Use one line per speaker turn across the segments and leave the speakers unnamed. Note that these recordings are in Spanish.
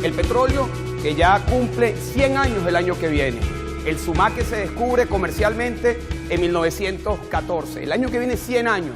El petróleo que ya cumple 100 años el año que viene. El Sumaque se descubre comercialmente en 1914. El año que viene 100 años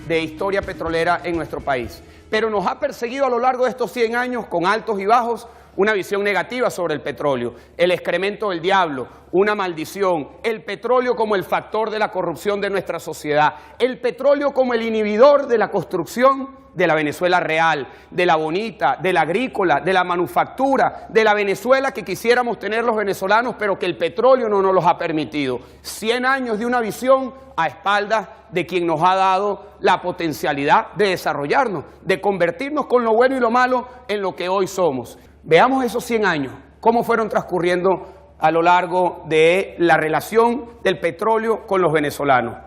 de historia petrolera en nuestro país. Pero nos ha perseguido a lo largo de estos 100 años, con altos y bajos, una visión negativa sobre el petróleo, el excremento del diablo, una maldición, el petróleo como el factor de la corrupción de nuestra sociedad, el petróleo como el inhibidor de la construcción de la Venezuela real, de la bonita, de la agrícola, de la manufactura, de la Venezuela que quisiéramos tener los venezolanos, pero que el petróleo no nos los ha permitido. 100 años de una visión a espaldas de quien nos ha dado la potencialidad de desarrollarnos, de convertirnos con lo bueno y lo malo en lo que hoy somos. Veamos esos 100 años, cómo fueron transcurriendo a lo largo de la relación del petróleo con los venezolanos.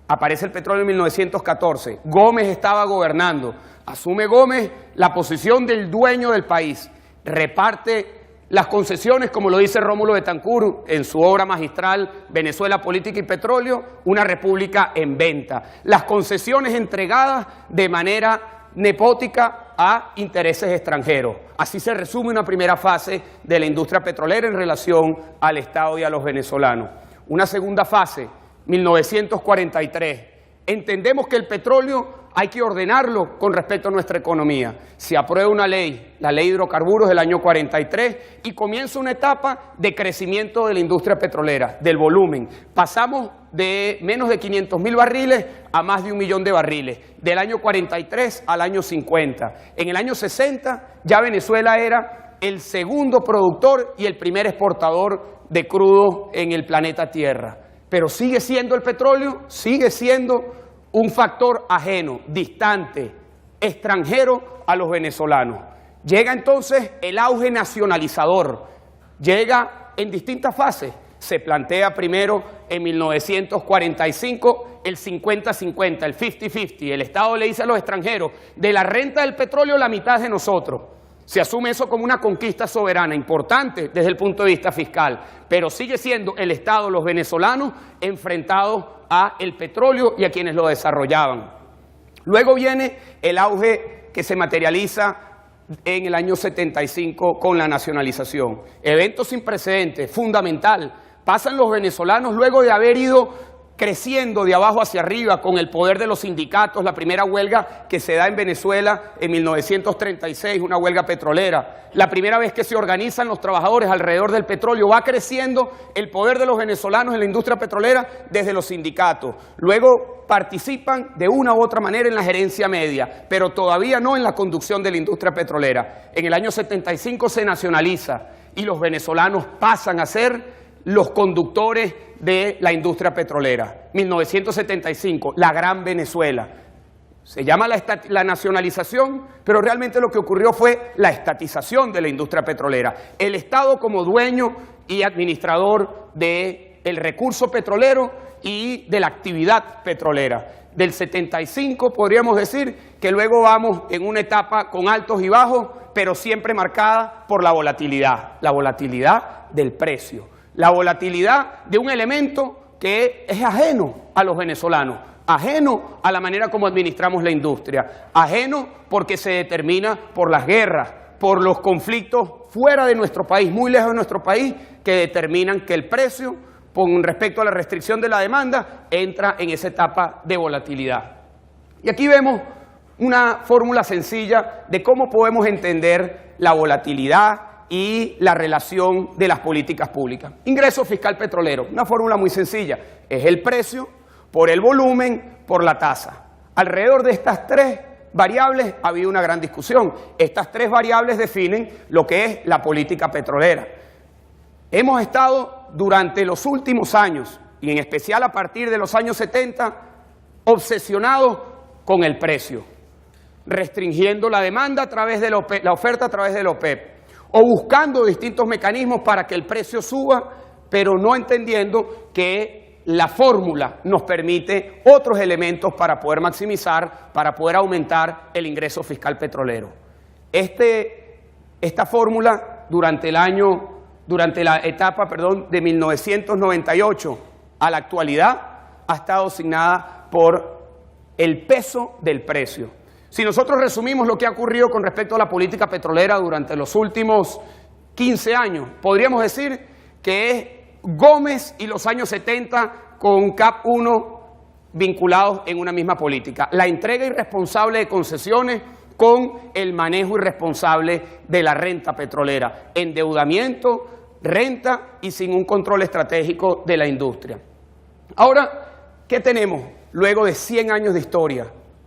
Aparece el petróleo en 1914, Gómez estaba gobernando, asume Gómez la posición del dueño del país, reparte las concesiones, como lo dice Rómulo Betancourt en su obra magistral Venezuela, Política y Petróleo, una república en venta. Las concesiones entregadas de manera nepótica a intereses extranjeros. Así se resume una primera fase de la industria petrolera en relación al Estado y a los venezolanos. Una segunda fase, 1943. Entendemos que el petróleo hay que ordenarlo con respecto a nuestra economía. Se aprueba una ley, la ley de hidrocarburos del año 43, y comienza una etapa de crecimiento de la industria petrolera, del volumen. Pasamos de menos de 500.000 barriles a más de 1 millón de barriles, del año 43 al año 50. En el año 60 ya Venezuela era el segundo productor y el primer exportador de crudo en el planeta Tierra. Pero sigue siendo el petróleo, sigue siendo un factor ajeno, distante, extranjero a los venezolanos. Llega entonces el auge nacionalizador, llega en distintas fases. Se plantea primero en 1945 el 50-50, el 50-50. El Estado le dice a los extranjeros, de la renta del petróleo la mitad es de nosotros. Se asume eso como una conquista soberana, importante desde el punto de vista fiscal, pero sigue siendo el Estado, los venezolanos, enfrentados a el petróleo y a quienes lo desarrollaban. Luego viene el auge que se materializa en el año 75 con la nacionalización. Evento sin precedentes, fundamental. Pasan los venezolanos luego de haber ido creciendo de abajo hacia arriba con el poder de los sindicatos, la primera huelga que se da en Venezuela en 1936, una huelga petrolera, la primera vez que se organizan los trabajadores alrededor del petróleo, va creciendo el poder de los venezolanos en la industria petrolera desde los sindicatos. Luego participan de una u otra manera en la gerencia media, pero todavía no en la conducción de la industria petrolera. En el año 75 se nacionaliza y los venezolanos pasan a ser los conductores de la industria petrolera. 1975, la Gran Venezuela. Se llama la nacionalización, pero realmente lo que ocurrió fue la estatización de la industria petrolera. El Estado como dueño y administrador del recurso petrolero y de la actividad petrolera. Del 75 podríamos decir que luego vamos en una etapa con altos y bajos, pero siempre marcada por la volatilidad del precio. La volatilidad de un elemento que es ajeno a los venezolanos, ajeno a la manera como administramos la industria, ajeno porque se determina por las guerras, por los conflictos fuera de nuestro país, muy lejos de nuestro país, que determinan que el precio, con respecto a la restricción de la demanda, entra en esa etapa de volatilidad. Y aquí vemos una fórmula sencilla de cómo podemos entender la volatilidad y la relación de las políticas públicas. Ingreso fiscal petrolero, una fórmula muy sencilla, es el precio por el volumen por la tasa. Alrededor de estas tres variables ha habido una gran discusión. Estas tres variables definen lo que es la política petrolera. Hemos estado durante los últimos años, y en especial a partir de los años 70, obsesionados con el precio, restringiendo la demanda a través de la oferta a través de la OPEP, o buscando distintos mecanismos para que el precio suba, pero no entendiendo que la fórmula nos permite otros elementos para poder maximizar, para poder aumentar el ingreso fiscal petrolero. Esta fórmula durante la etapa de 1998 a la actualidad ha estado asignada por el peso del precio. Si nosotros resumimos lo que ha ocurrido con respecto a la política petrolera durante los últimos 15 años, podríamos decir que es Gómez y los años 70 con CAP 1 vinculados en una misma política. La entrega irresponsable de concesiones con el manejo irresponsable de la renta petrolera. Endeudamiento, renta y sin un control estratégico de la industria. Ahora, ¿qué tenemos luego de 100 años de historia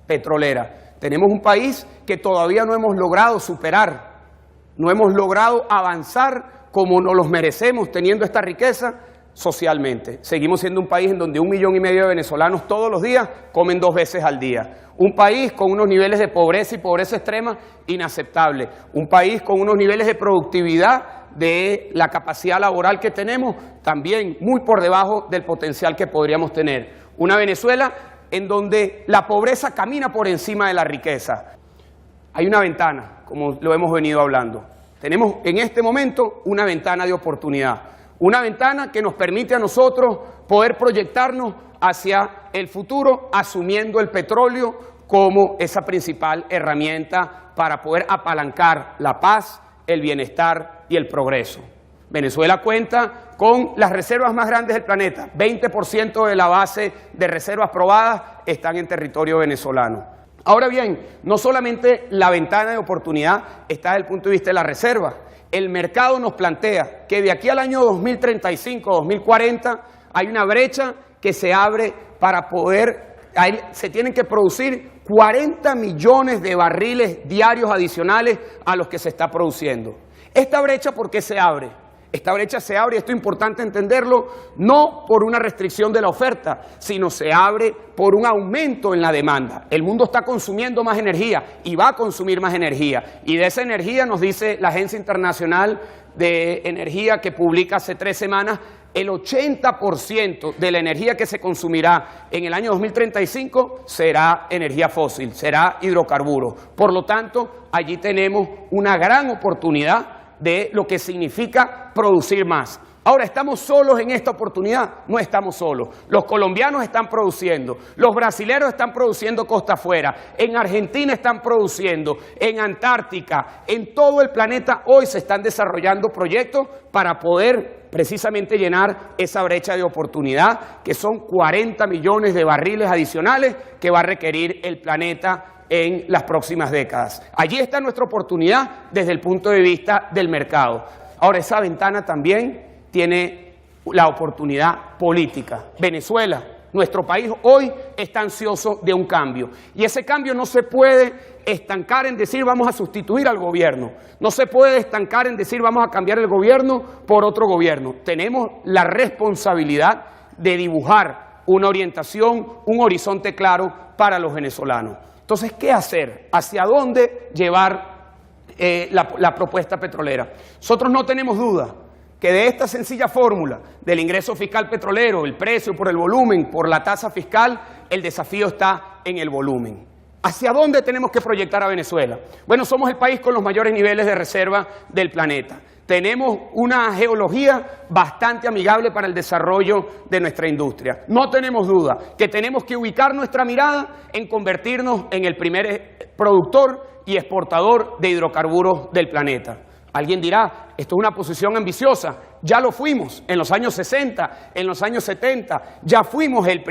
petrolera? Tenemos un país que todavía no hemos logrado superar, no hemos logrado avanzar como nos los merecemos teniendo esta riqueza socialmente. Seguimos siendo un país en donde 1,5 millones de venezolanos todos los días comen 2 veces al día. Un país con unos niveles de pobreza y pobreza extrema inaceptables. Un país con unos niveles de productividad de la capacidad laboral que tenemos también muy por debajo del potencial que podríamos tener. Una Venezuela en donde la pobreza camina por encima de la riqueza. Hay una ventana, como lo hemos venido hablando. Tenemos en este momento una ventana de oportunidad, una ventana que nos permite a nosotros poder proyectarnos hacia el futuro asumiendo el petróleo como esa principal herramienta para poder apalancar la paz, el bienestar y el progreso. Venezuela cuenta con las reservas más grandes del planeta. 20% de la base de reservas probadas están en territorio venezolano. Ahora bien, no solamente la ventana de oportunidad está desde el punto de vista de la reserva. El mercado nos plantea que de aquí al año 2035, 2040, hay una brecha que se abre para poder, se tienen que producir 40 millones de barriles diarios adicionales a los que se está produciendo. ¿Esta brecha por qué se abre? Esta brecha se abre, y esto es importante entenderlo, no por una restricción de la oferta, sino se abre por un aumento en la demanda. El mundo está consumiendo más energía y va a consumir más energía. Y de esa energía nos dice la Agencia Internacional de Energía que publica hace 3 semanas, el 80% de la energía que se consumirá en el año 2035 será energía fósil, será hidrocarburo. Por lo tanto, allí tenemos una gran oportunidad de lo que significa producir más. Ahora, ¿estamos solos en esta oportunidad? No estamos solos. Los colombianos están produciendo, los brasileños están produciendo costa afuera, en Argentina están produciendo, en Antártica, en todo el planeta hoy se están desarrollando proyectos para poder precisamente llenar esa brecha de oportunidad, que son 40 millones de barriles adicionales que va a requerir el planeta en las próximas décadas. Allí está nuestra oportunidad desde el punto de vista del mercado. Ahora, esa ventana también tiene la oportunidad política. Venezuela, nuestro país hoy está ansioso de un cambio. Y ese cambio no se puede estancar en decir vamos a sustituir al gobierno. No se puede estancar en decir vamos a cambiar el gobierno por otro gobierno. Tenemos la responsabilidad de dibujar una orientación, un horizonte claro para los venezolanos. Entonces, ¿qué hacer? ¿Hacia dónde llevar la propuesta petrolera? Nosotros no tenemos duda que de esta sencilla fórmula del ingreso fiscal petrolero, el precio por el volumen, por la tasa fiscal, el desafío está en el volumen. ¿Hacia dónde tenemos que proyectar a Venezuela? Bueno, somos el país con los mayores niveles de reserva del planeta. Tenemos una geología bastante amigable para el desarrollo de nuestra industria. No tenemos duda que tenemos que ubicar nuestra mirada en convertirnos en el primer productor y exportador de hidrocarburos del planeta. Alguien dirá, esto es una posición ambiciosa. Ya lo fuimos en los años 60, en los años 70. Ya fuimos el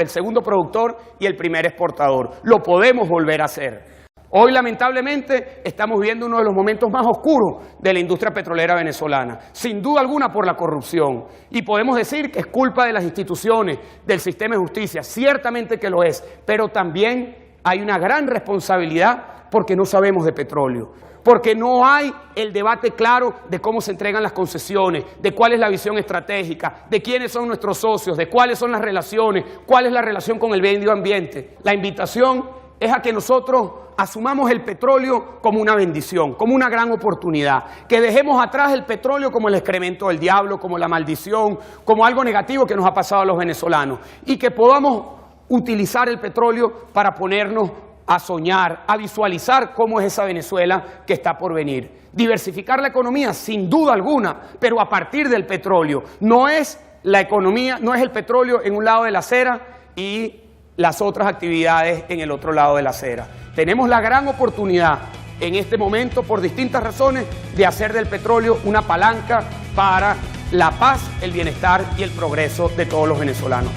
segundo productor y el primer exportador. Lo podemos volver a hacer. Hoy, lamentablemente, estamos viviendo uno de los momentos más oscuros de la industria petrolera venezolana, sin duda alguna por la corrupción. Y podemos decir que es culpa de las instituciones, del sistema de justicia, ciertamente que lo es, pero también hay una gran responsabilidad porque no sabemos de petróleo, porque no hay el debate claro de cómo se entregan las concesiones, de cuál es la visión estratégica, de quiénes son nuestros socios, de cuáles son las relaciones, cuál es la relación con el medio ambiente. La invitación es a que nosotros asumamos el petróleo como una bendición, como una gran oportunidad, que dejemos atrás el petróleo como el excremento del diablo, como la maldición, como algo negativo que nos ha pasado a los venezolanos, y que podamos utilizar el petróleo para ponernos a soñar, a visualizar cómo es esa Venezuela que está por venir. Diversificar la economía, sin duda alguna, pero a partir del petróleo. No es la economía, no es el petróleo en un lado de la acera y las otras actividades en el otro lado de la acera. Tenemos la gran oportunidad en este momento, por distintas razones, de hacer del petróleo una palanca para la paz, el bienestar y el progreso de todos los venezolanos.